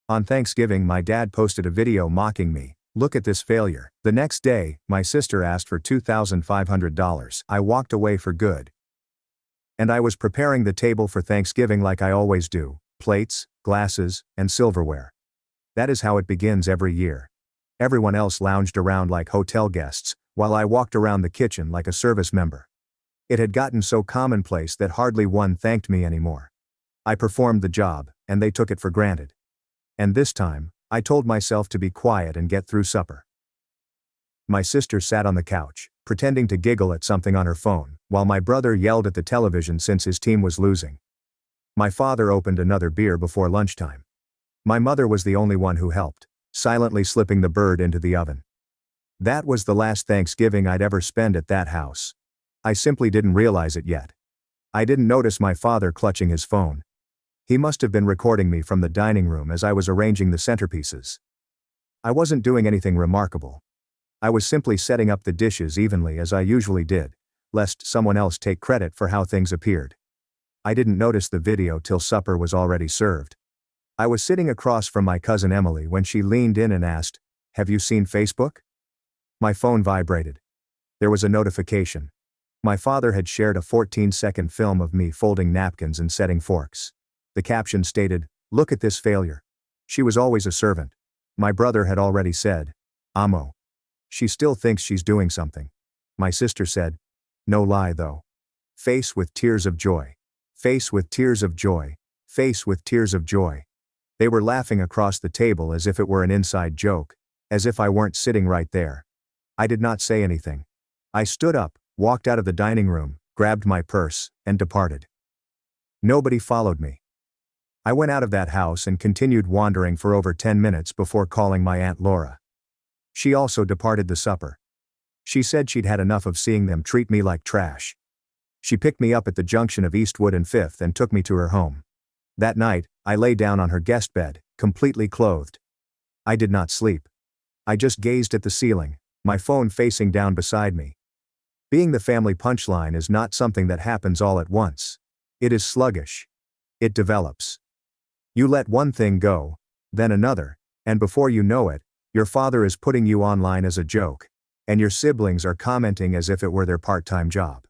On Thanksgiving, my dad posted a video mocking me. Look at this failure. The next day, my sister asked for $2,500. I walked away for good. And I was preparing the table for Thanksgiving like I always do: plates, glasses, and silverware. That is how it begins every year. Everyone else lounged around like hotel guests, while I walked around the kitchen like a service member. It had gotten so commonplace that hardly one thanked me anymore. I performed the job, and they took it for granted. And this time, I told myself to be quiet and get through supper. My sister sat on the couch, pretending to giggle at something on her phone, while my brother yelled at the television since his team was losing. My father opened another beer before lunchtime. My mother was the only one who helped, silently slipping the bird into the oven. That was the last Thanksgiving I'd ever spend at that house. I simply didn't realize it yet. I didn't notice my father clutching his phone. He must have been recording me from the dining room as I was arranging the centerpieces. I wasn't doing anything remarkable. I was simply setting up the dishes evenly as I usually did, lest someone else take credit for how things appeared. I didn't notice the video till supper was already served. I was sitting across from my cousin Emily when she leaned in and asked, "Have you seen Facebook?" My phone vibrated. There was a notification. My father had shared a 14-second film of me folding napkins and setting forks. The caption stated, "Look at this failure. She was always a servant." My brother had already said, "Amo. She still thinks she's doing something." My sister said, "No lie though. Face with tears of joy. Face with tears of joy. Face with tears of joy." They were laughing across the table as if it were an inside joke, as if I weren't sitting right there. I did not say anything. I stood up, walked out of the dining room, grabbed my purse, and departed. Nobody followed me. I went out of that house and continued wandering for over 10 minutes before calling my Aunt Laura. She also departed the supper. She said she'd had enough of seeing them treat me like trash. She picked me up at the junction of Eastwood and 5th and took me to her home. That night, I lay down on her guest bed, completely clothed. I did not sleep. I just gazed at the ceiling, my phone facing down beside me. Being the family punchline is not something that happens all at once. It is sluggish. It develops. You let one thing go, then another, and before you know it, your father is putting you online as a joke, and your siblings are commenting as if it were their part-time job.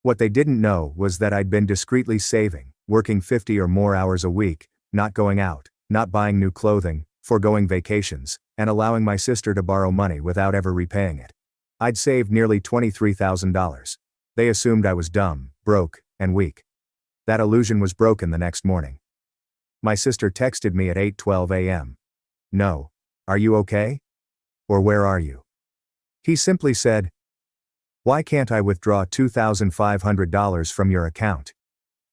What they didn't know was that I'd been discreetly saving, working 50 or more hours a week, not going out, not buying new clothing, foregoing vacations, and allowing my sister to borrow money without ever repaying it. I'd saved nearly $23,000. They assumed I was dumb, broke, and weak. That illusion was broken the next morning. My sister texted me at 8:12 a.m. "No. Are you okay? Or where are you?" He simply said, "Why can't I withdraw $2,500 from your account?"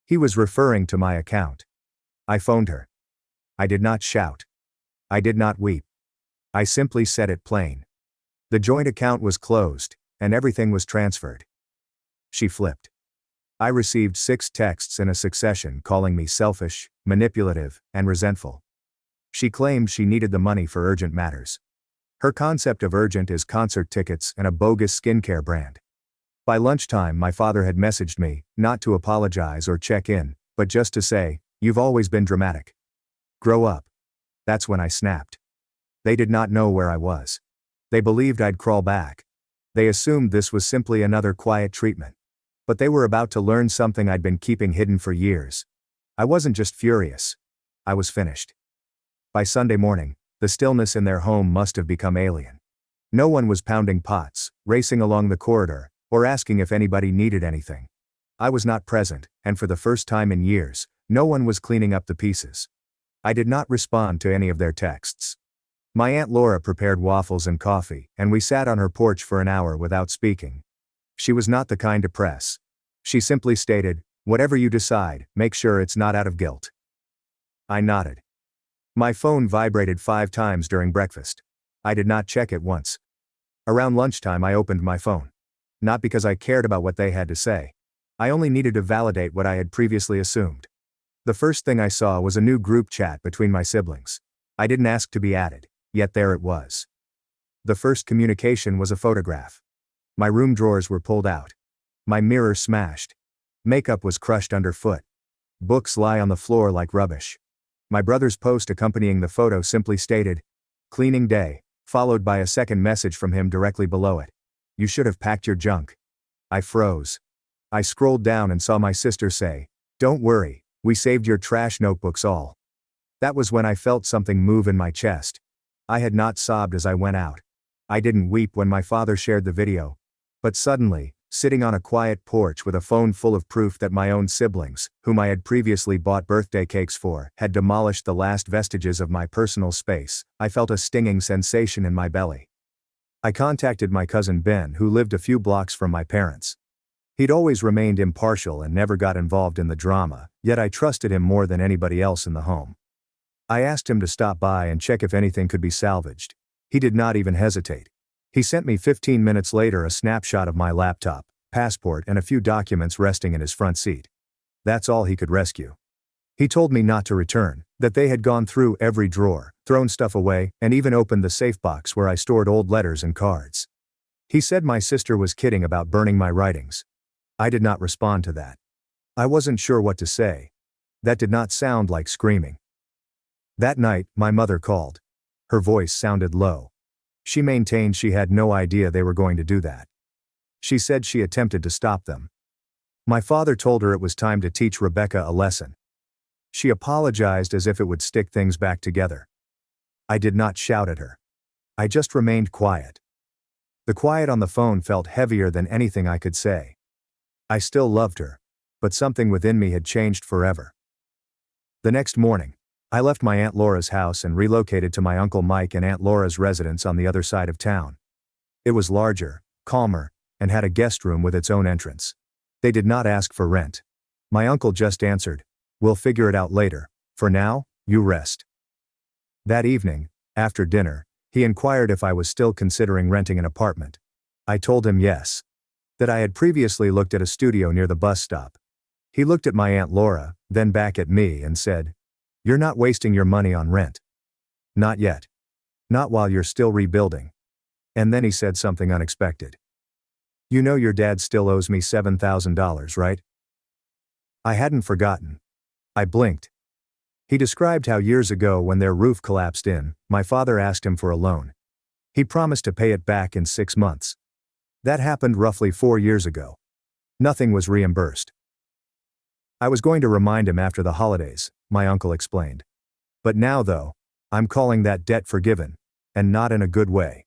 He was referring to my account. I phoned her. I did not shout. I did not weep. I simply said it plain. The joint account was closed, and everything was transferred. She flipped. I received 6 texts in a succession calling me selfish, manipulative, and resentful. She claimed she needed the money for urgent matters. Her concept of urgent is concert tickets and a bogus skincare brand. By lunchtime, my father had messaged me, not to apologize or check in, but just to say, "You've always been dramatic. Grow up." That's when I snapped. They did not know where I was. They believed I'd crawl back. They assumed this was simply another quiet treatment. But they were about to learn something I'd been keeping hidden for years. I wasn't just furious. I was finished. By Sunday morning, the stillness in their home must have become alien. No one was pounding pots, racing along the corridor, or asking if anybody needed anything. I was not present, and for the first time in years, no one was cleaning up the pieces. I did not respond to any of their texts. My Aunt Laura prepared waffles and coffee, and we sat on her porch for an hour without speaking. She was not the kind to press. She simply stated, "Whatever you decide, make sure it's not out of guilt." I nodded. My phone vibrated 5 times during breakfast. I did not check it once. Around lunchtime I opened my phone. Not because I cared about what they had to say. I only needed to validate what I had previously assumed. The first thing I saw was a new group chat between my siblings. I didn't ask to be added, yet there it was. The first communication was a photograph. My room drawers were pulled out. My mirror smashed. Makeup was crushed underfoot. Books lie on the floor like rubbish. My brother's post accompanying the photo simply stated, "Cleaning day," followed by a second message from him directly below it. "You should have packed your junk." I froze. I scrolled down and saw my sister say, "Don't worry, we saved your trash notebooks all." That was when I felt something move in my chest. I had not sobbed as I went out. I didn't weep when my father shared the video. But suddenly, sitting on a quiet porch with a phone full of proof that my own siblings, whom I had previously bought birthday cakes for, had demolished the last vestiges of my personal space, I felt a stinging sensation in my belly. I contacted my cousin Ben, who lived a few blocks from my parents. He'd always remained impartial and never got involved in the drama, yet I trusted him more than anybody else in the home. I asked him to stop by and check if anything could be salvaged. He did not even hesitate. He sent me 15 minutes later a snapshot of my laptop, passport, and a few documents resting in his front seat. That's all he could rescue. He told me not to return, that they had gone through every drawer, thrown stuff away, and even opened the safe box where I stored old letters and cards. He said my sister was kidding about burning my writings. I did not respond to that. I wasn't sure what to say. That did not sound like screaming. That night, my mother called. Her voice sounded low. She maintained she had no idea they were going to do that. She said she attempted to stop them. My father told her it was time to teach Rebecca a lesson. She apologized as if it would stick things back together. I did not shout at her. I just remained quiet. The quiet on the phone felt heavier than anything I could say. I still loved her, but something within me had changed forever. The next morning, I left my Aunt Laura's house and relocated to my Uncle Mike and Aunt Laura's residence on the other side of town. It was larger, calmer, and had a guest room with its own entrance. They did not ask for rent. My uncle just answered, "We'll figure it out later. For now, you rest." That evening, after dinner, he inquired if I was still considering renting an apartment. I told him yes. That I had previously looked at a studio near the bus stop. He looked at my Aunt Laura, then back at me and said, "You're not wasting your money on rent. Not yet. Not while you're still rebuilding." And then he said something unexpected. "You know your dad still owes me $7,000, right?" I hadn't forgotten. I blinked. He described how years ago when their roof collapsed in, my father asked him for a loan. He promised to pay it back in 6 months. That happened roughly 4 years ago. Nothing was reimbursed. I was going to remind him after the holidays, my uncle explained. But now though, I'm calling that debt forgiven, and not in a good way.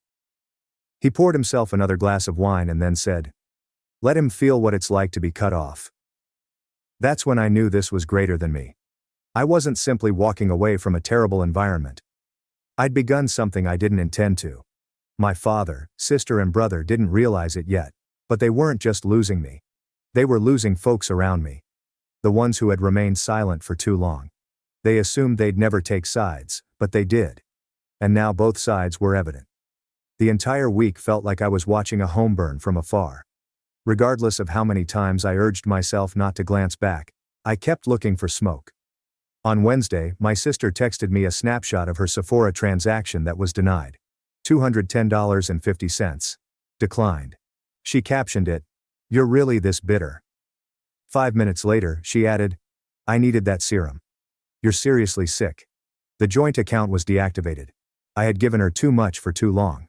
He poured himself another glass of wine and then said, "Let him feel what it's like to be cut off." That's when I knew this was greater than me. I wasn't simply walking away from a terrible environment. I'd begun something I didn't intend to. My father, sister, and brother didn't realize it yet, but they weren't just losing me. They were losing folks around me. The ones who had remained silent for too long. They assumed they'd never take sides, but they did. And now both sides were evident. The entire week felt like I was watching a home burn from afar. Regardless of how many times I urged myself not to glance back, I kept looking for smoke. On Wednesday, my sister texted me a snapshot of her Sephora transaction that was denied. $210.50. Declined. She captioned it, "You're really this bitter." 5 minutes later, she added, "I needed that serum. You're seriously sick." The joint account was deactivated. I had given her too much for too long.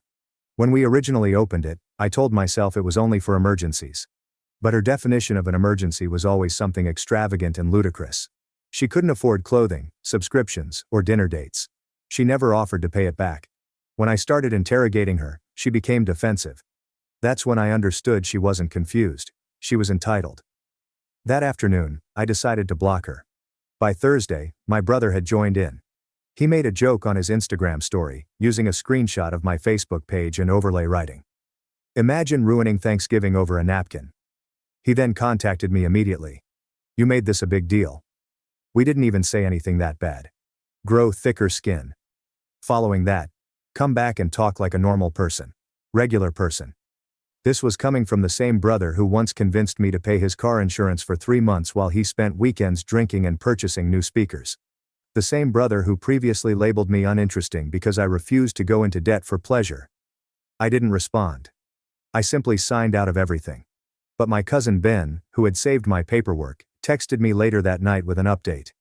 When we originally opened it, I told myself it was only for emergencies. But her definition of an emergency was always something extravagant and ludicrous. She couldn't afford clothing, subscriptions, or dinner dates. She never offered to pay it back. When I started interrogating her, she became defensive. That's when I understood she wasn't confused. She was entitled. That afternoon, I decided to block her. By Thursday, my brother had joined in. He made a joke on his Instagram story, using a screenshot of my Facebook page and overlay writing, "Imagine ruining Thanksgiving over a napkin." He then contacted me immediately. "You made this a big deal. We didn't even say anything that bad. Grow thicker skin. Following that, come back and talk like a normal person. Regular person." This was coming from the same brother who once convinced me to pay his car insurance for 3 months while he spent weekends drinking and purchasing new speakers. The same brother who previously labeled me uninteresting because I refused to go into debt for pleasure. I didn't respond. I simply signed out of everything. But my cousin Ben, who had saved my paperwork, texted me later that night with an update.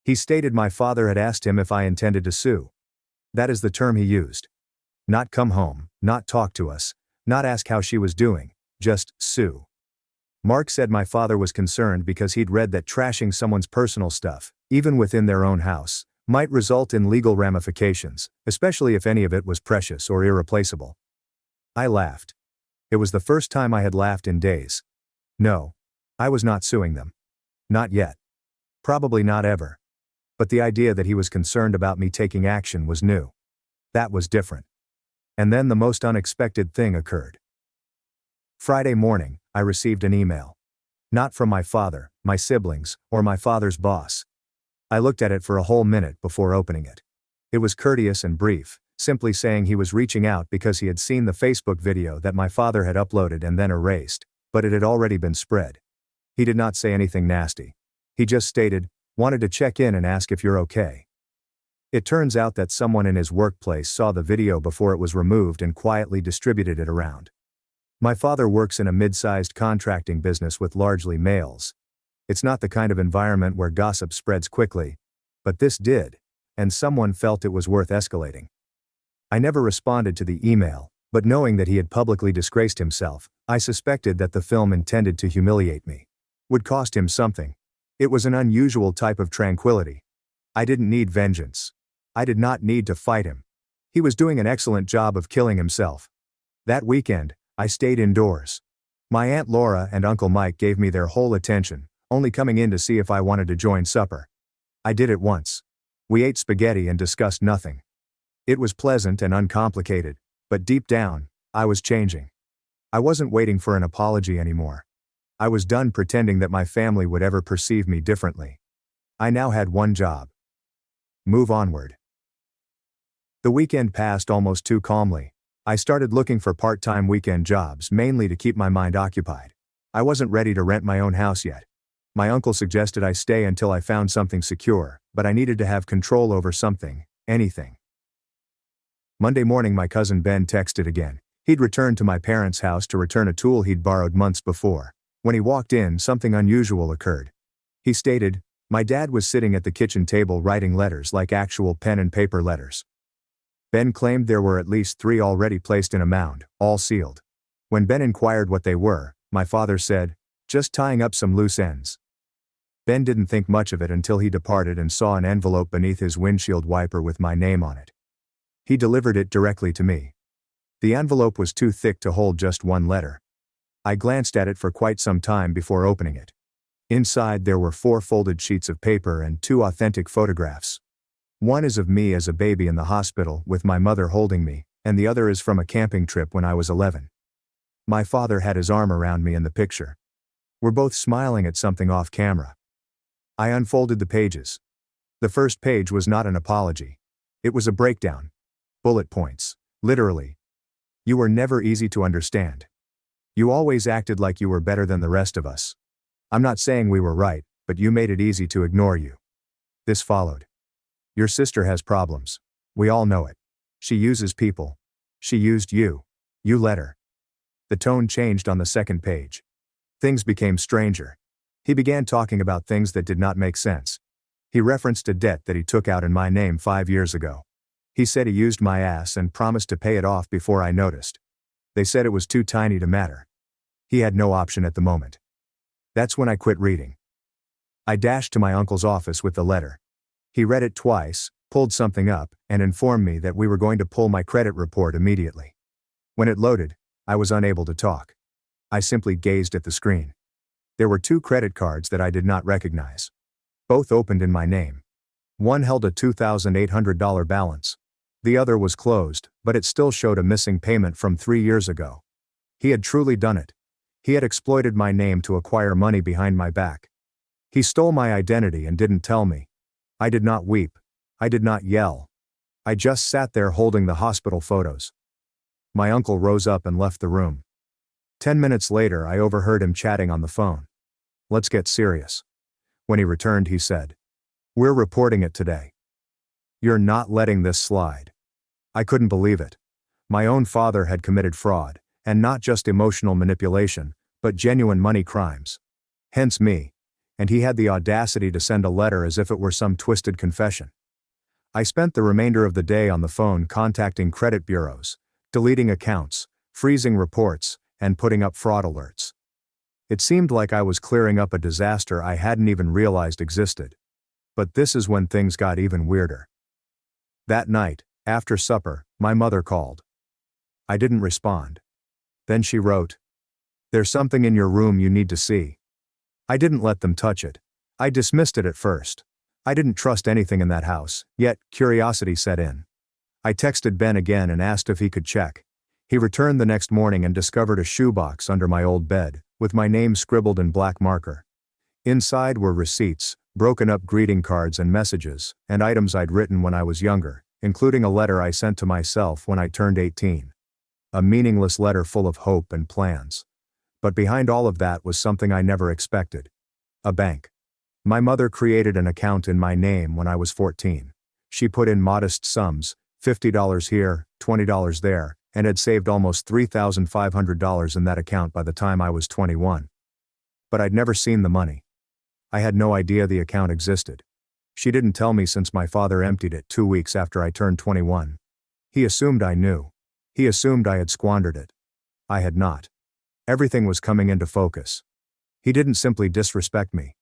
He stated my father had asked him if I intended to sue. That is the term he used. Not come home, not talk to us, not ask how she was doing, just sue. Mark said my father was concerned because he'd read that trashing someone's personal stuff, even within their own house, might result in legal ramifications, especially if any of it was precious or irreplaceable. I laughed. It was the first time I had laughed in days. No. I was not suing them. Not yet. Probably not ever. But the idea that he was concerned about me taking action was new. That was different. And then the most unexpected thing occurred. Friday morning, I received an email. Not from my father, my siblings, or my father's boss. I looked at it for a whole minute before opening it. It was courteous and brief, simply saying he was reaching out because he had seen the Facebook video that my father had uploaded and then erased, but it had already been spread. He did not say anything nasty. He just stated, wanted to check in and ask if you're okay. It turns out that someone in his workplace saw the video before it was removed and quietly distributed it around. My father works in a mid-sized contracting business with largely males. It's not the kind of environment where gossip spreads quickly, but this did, and someone felt it was worth escalating. I never responded to the email, but knowing that he had publicly disgraced himself, I suspected that the film intended to humiliate me would cost him something. It was an unusual type of tranquility. I didn't need vengeance. I did not need to fight him. He was doing an excellent job of killing himself. That weekend, I stayed indoors. My Aunt Laura and Uncle Mike gave me their whole attention, only coming in to see if I wanted to join supper. I did it once. We ate spaghetti and discussed nothing. It was pleasant and uncomplicated, but deep down, I was changing. I wasn't waiting for an apology anymore. I was done pretending that my family would ever perceive me differently. I now had one job. Move onward. The weekend passed almost too calmly. I started looking for part-time weekend jobs mainly to keep my mind occupied. I wasn't ready to rent my own house yet. My uncle suggested I stay until I found something secure, but I needed to have control over something, anything. Monday morning my cousin Ben texted again. He'd returned to my parents' house to return a tool he'd borrowed months before. When he walked in, something unusual occurred. He stated, my dad was sitting at the kitchen table writing letters like actual pen and paper letters. Ben claimed there were at least 3 already placed in a mound, all sealed. When Ben inquired what they were, my father said, just tying up some loose ends. Ben didn't think much of it until he departed and saw an envelope beneath his windshield wiper with my name on it. He delivered it directly to me. The envelope was too thick to hold just one letter. I glanced at it for quite some time before opening it. Inside there were 4 folded sheets of paper and 2 authentic photographs. One is of me as a baby in the hospital with my mother holding me, and the other is from a camping trip when I was 11. My father had his arm around me in the picture. We're both smiling at something off camera. I unfolded the pages. The first page was not an apology. It was a breakdown. Bullet points. Literally. You were never easy to understand. You always acted like you were better than the rest of us. I'm not saying we were right, but you made it easy to ignore you. This followed. Your sister has problems. We all know it. She uses people. She used you. You let her. The tone changed on the second page. Things became stranger. He began talking about things that did not make sense. He referenced a debt that he took out in my name 5 years ago. He said he used my ass and promised to pay it off before I noticed. They said it was too tiny to matter. He had no option at the moment. That's when I quit reading. I dashed to my uncle's office with the letter. He read it twice, pulled something up, and informed me that we were going to pull my credit report immediately. When it loaded, I was unable to talk. I simply gazed at the screen. There were 2 credit cards that I did not recognize. Both opened in my name. One held a $2,800 balance. The other was closed, but it still showed a missing payment from 3 years ago. He had truly done it. He had exploited my name to acquire money behind my back. He stole my identity and didn't tell me. I did not weep. I did not yell. I just sat there holding the hospital photos. My uncle rose up and left the room. 10 minutes later I overheard him chatting on the phone. Let's get serious. When he returned he said, we're reporting it today. You're not letting this slide. I couldn't believe it. My own father had committed fraud, and not just emotional manipulation, but genuine money crimes. Hence me. and he had the audacity to send a letter as if it were some twisted confession. I spent the remainder of the day on the phone contacting credit bureaus, deleting accounts, freezing reports, and putting up fraud alerts. It seemed like I was clearing up a disaster I hadn't even realized existed. But this is when things got even weirder. That night, after supper, my mother called. I didn't respond. Then she wrote, "There's something in your room you need to see." I didn't let them touch it. I dismissed it at first. I didn't trust anything in that house, yet curiosity set in. I texted Ben again and asked if he could check. He returned the next morning and discovered a shoebox under my old bed, with my name scribbled in black marker. Inside were receipts, broken up greeting cards and messages, and items I'd written when I was younger, including a letter I sent to myself when I turned 18. A meaningless letter full of hope and plans. But behind all of that was something I never expected. A bank. My mother created an account in my name when I was 14. She put in modest sums, $50 here, $20 there, and had saved almost $3,500 in that account by the time I was 21. But I'd never seen the money. I had no idea the account existed. She didn't tell me since my father emptied it 2 weeks after I turned 21. He assumed I knew. He assumed I had squandered it. I had not. Everything was coming into focus. He didn't simply disrespect me.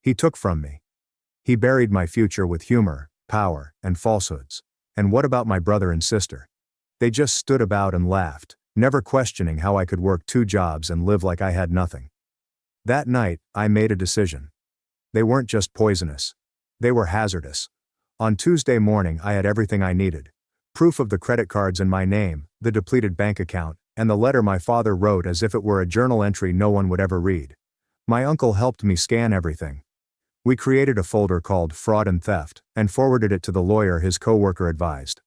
He took from me. He buried my future with humor, power, and falsehoods. And what about my brother and sister? They just stood about and laughed, never questioning how I could work 2 jobs and live like I had nothing. That night, I made a decision. They weren't just poisonous. They were hazardous. On Tuesday morning I had everything I needed. Proof of the credit cards in my name, the depleted bank account, and the letter my father wrote as if it were a journal entry no one would ever read. My uncle helped me scan everything. We created a folder called Fraud and Theft, and forwarded it to the lawyer his coworker advised.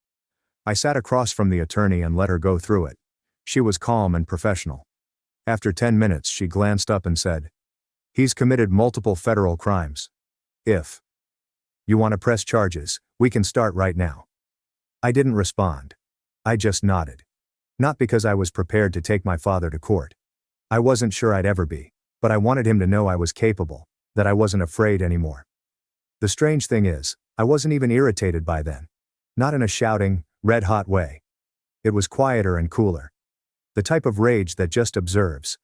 I sat across from the attorney and let her go through it. She was calm and professional. After 10 minutes she glanced up and said, "He's committed multiple federal crimes. If you want to press charges, we can start right now." I didn't respond. I just nodded. Not because I was prepared to take my father to court. I wasn't sure I'd ever be, but I wanted him to know I was capable, that I wasn't afraid anymore. The strange thing is, I wasn't even irritated by then. Not in a shouting, red-hot way. It was quieter and cooler. The type of rage that just observes.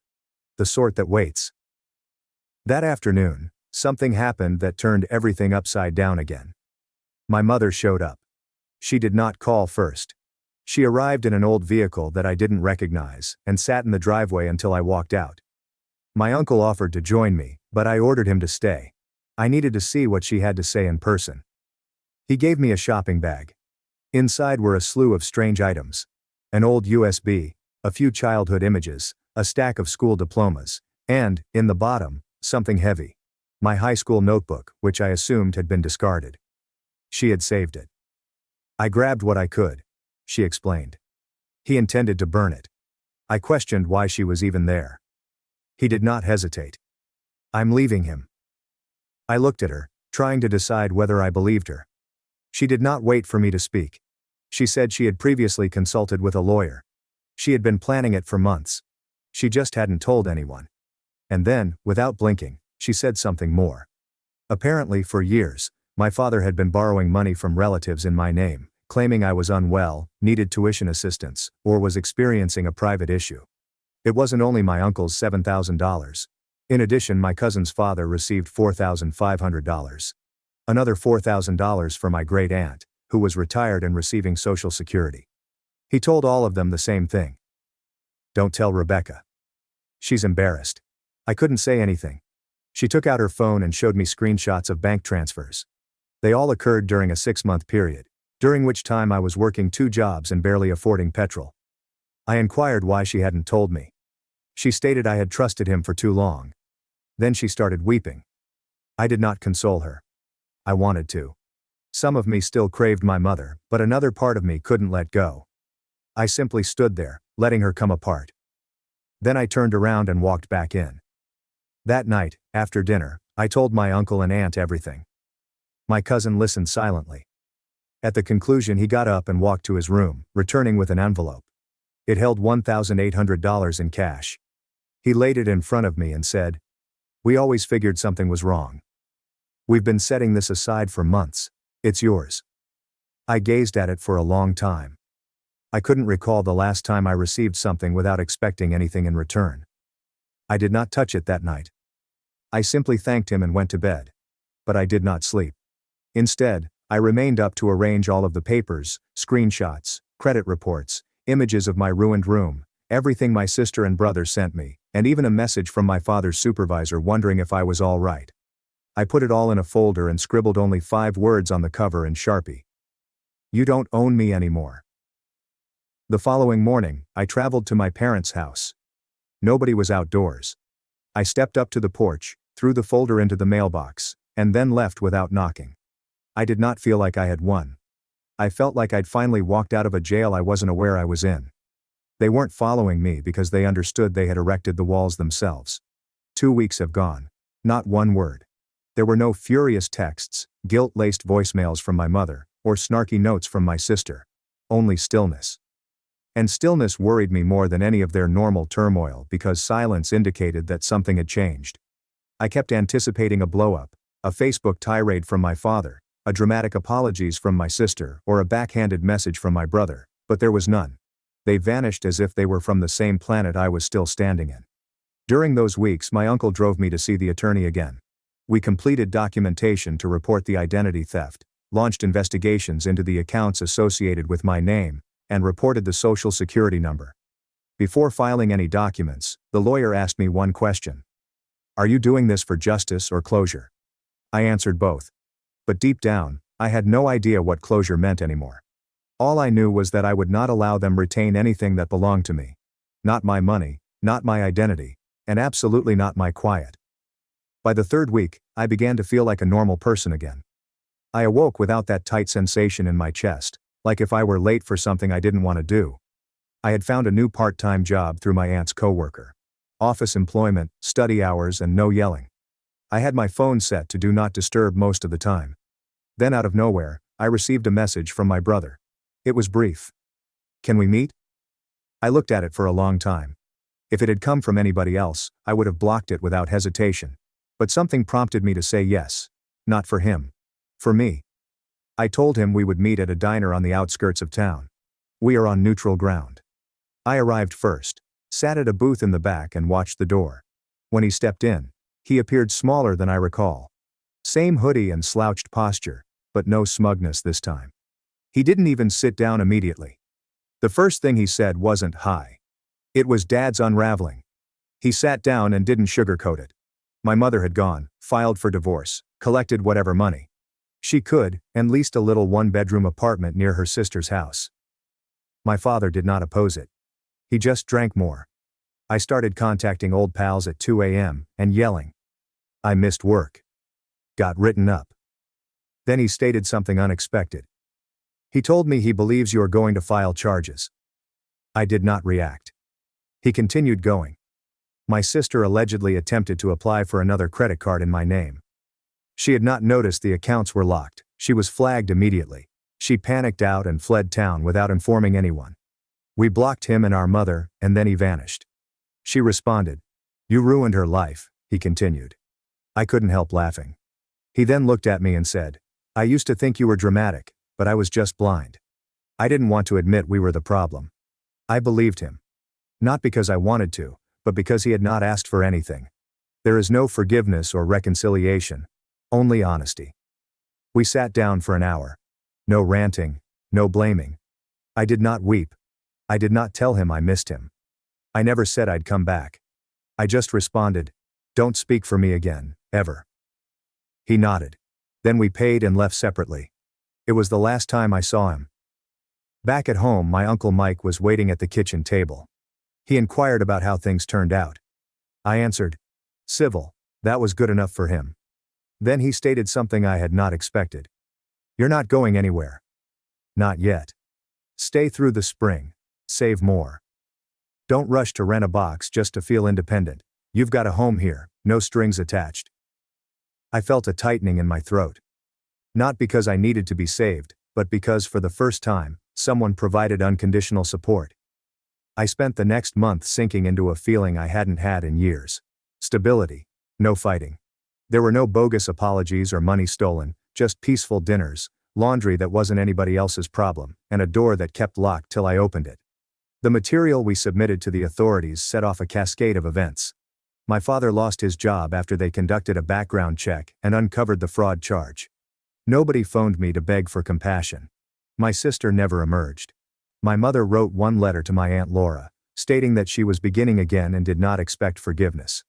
The sort that waits. That afternoon, something happened that turned everything upside down again. My mother showed up. She did not call first. She arrived in an old vehicle that I didn't recognize, and sat in the driveway until I walked out. My uncle offered to join me, but I ordered him to stay. I needed to see what she had to say in person. He gave me a shopping bag. Inside were a slew of strange items. An old USB, a few childhood images, a stack of school diplomas, and, in the bottom, something heavy. My high school notebook, which I assumed had been discarded. She had saved it. "I grabbed what I could," she explained. He intended to burn it. I questioned why she was even there. He did not hesitate. "I'm leaving him." I looked at her, trying to decide whether I believed her. She did not wait for me to speak. She said she had previously consulted with a lawyer. She had been planning it for months. She just hadn't told anyone. And then, without blinking, she said something more. Apparently, for years, my father had been borrowing money from relatives in my name, claiming I was unwell, needed tuition assistance, or was experiencing a private issue. It wasn't only my uncle's $7,000. In addition, my cousin's father received $4,500. Another $4,000 for my great-aunt, who was retired and receiving Social Security. He told all of them the same thing. "Don't tell Rebecca. She's embarrassed." I couldn't say anything. She took out her phone and showed me screenshots of bank transfers. They all occurred during a 6-month period, during which time I was working 2 jobs and barely affording petrol. I inquired why she hadn't told me. She stated I had trusted him for too long. Then she started weeping. I did not console her. I wanted to. Some of me still craved my mother, but another part of me couldn't let go. I simply stood there, letting her come apart. Then I turned around and walked back in. That night, after dinner, I told my uncle and aunt everything. My cousin listened silently. At the conclusion, he got up and walked to his room, returning with an envelope. It held $1,800 in cash. He laid it in front of me and said, We always figured something was wrong. We've been setting this aside for months. It's yours. I gazed at it for a long time. I couldn't recall the last time I received something without expecting anything in return. I did not touch it that night. I simply thanked him and went to bed. But I did not sleep. Instead, I remained up to arrange all of the papers, screenshots, credit reports, images of my ruined room, everything my sister and brother sent me, and even a message from my father's supervisor wondering if I was all right. I put it all in a folder and scribbled only 5 words on the cover in Sharpie. You don't own me anymore. The following morning, I traveled to my parents' house. Nobody was outdoors. I stepped up to the porch, threw the folder into the mailbox, and then left without knocking. I did not feel like I had won. I felt like I'd finally walked out of a jail I wasn't aware I was in. They weren't following me because they understood they had erected the walls themselves. 2 weeks have gone. Not one word. There were no furious texts, guilt-laced voicemails from my mother, or snarky notes from my sister. Only stillness. And stillness worried me more than any of their normal turmoil because silence indicated that something had changed. I kept anticipating a blow-up, a Facebook tirade from my father, a dramatic apologies from my sister, or a backhanded message from my brother, but there was none. They vanished as if they were from the same planet I was still standing in. During those weeks, my uncle drove me to see the attorney again. We completed documentation to report the identity theft, launched investigations into the accounts associated with my name, and reported the social security number. Before filing any documents, the lawyer asked me one question. Are you doing this for justice or closure? I answered both. But deep down, I had no idea what closure meant anymore. All I knew was that I would not allow them retain anything that belonged to me. Not my money, not my identity, and absolutely not my quiet. By the 3rd week, I began to feel like a normal person again. I awoke without that tight sensation in my chest, like if I were late for something I didn't want to do. I had found a new part-time job through my aunt's coworker. Office employment, study hours, and no yelling. I had my phone set to do not disturb most of the time. Then out of nowhere, I received a message from my brother. It was brief. Can we meet? I looked at it for a long time. If it had come from anybody else, I would have blocked it without hesitation. But something prompted me to say yes. Not for him. For me. I told him we would meet at a diner on the outskirts of town. We are on neutral ground. I arrived first, sat at a booth in the back and watched the door. When he stepped in, he appeared smaller than I recall. Same hoodie and slouched posture, but no smugness this time. He didn't even sit down immediately. The first thing he said wasn't hi. It was Dad's unraveling. He sat down and didn't sugarcoat it. My mother had gone, filed for divorce, collected whatever money she could, and leased a little 1-bedroom apartment near her sister's house. My father did not oppose it. He just drank more. I started contacting old pals at 2 a.m. and yelling. I missed work. Got written up. Then he stated something unexpected. He told me he believes you are going to file charges. I did not react. He continued going. My sister allegedly attempted to apply for another credit card in my name. She had not noticed the accounts were locked. She was flagged immediately. She panicked out and fled town without informing anyone. We blocked him and our mother, and then he vanished. She responded. You ruined her life, he continued. I couldn't help laughing. He then looked at me and said, I used to think you were dramatic, but I was just blind. I didn't want to admit we were the problem. I believed him. Not because I wanted to, but because he had not asked for anything. There is no forgiveness or reconciliation. Only honesty. We sat down for an hour. No ranting, no blaming. I did not weep. I did not tell him I missed him. I never said I'd come back. I just responded, don't speak for me again, ever. He nodded. Then we paid and left separately. It was the last time I saw him. Back at home, my Uncle Mike was waiting at the kitchen table. He inquired about how things turned out. I answered, civil, that was good enough for him. Then he stated something I had not expected. You're not going anywhere. Not yet. Stay through the spring. Save more. Don't rush to rent a box just to feel independent. You've got a home here, no strings attached. I felt a tightening in my throat. Not because I needed to be saved, but because for the first time, someone provided unconditional support. I spent the next month sinking into a feeling I hadn't had in years. Stability. No fighting. There were no bogus apologies or money stolen, just peaceful dinners, laundry that wasn't anybody else's problem, and a door that kept locked till I opened it. The material we submitted to the authorities set off a cascade of events. My father lost his job after they conducted a background check and uncovered the fraud charge. Nobody phoned me to beg for compassion. My sister never emerged. My mother wrote one letter to my Aunt Laura, stating that she was beginning again and did not expect forgiveness.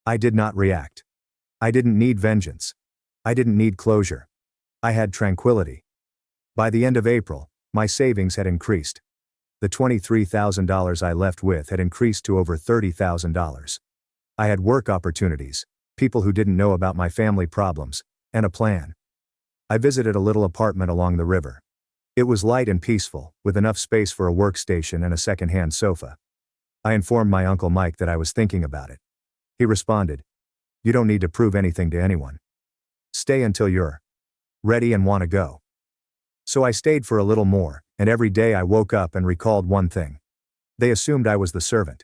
I did not react. I didn't need vengeance. I didn't need closure. I had tranquility. By the end of April, my savings had increased. The $23,000 I left with had increased to over $30,000. I had work opportunities, people who didn't know about my family problems, and a plan. I visited a little apartment along the river. It was light and peaceful, with enough space for a workstation and a second-hand sofa. I informed my Uncle Mike that I was thinking about it. He responded, "You don't need to prove anything to anyone. Stay until you're ready and want to go." So I stayed for a little more, and every day I woke up and recalled one thing. They assumed I was the servant.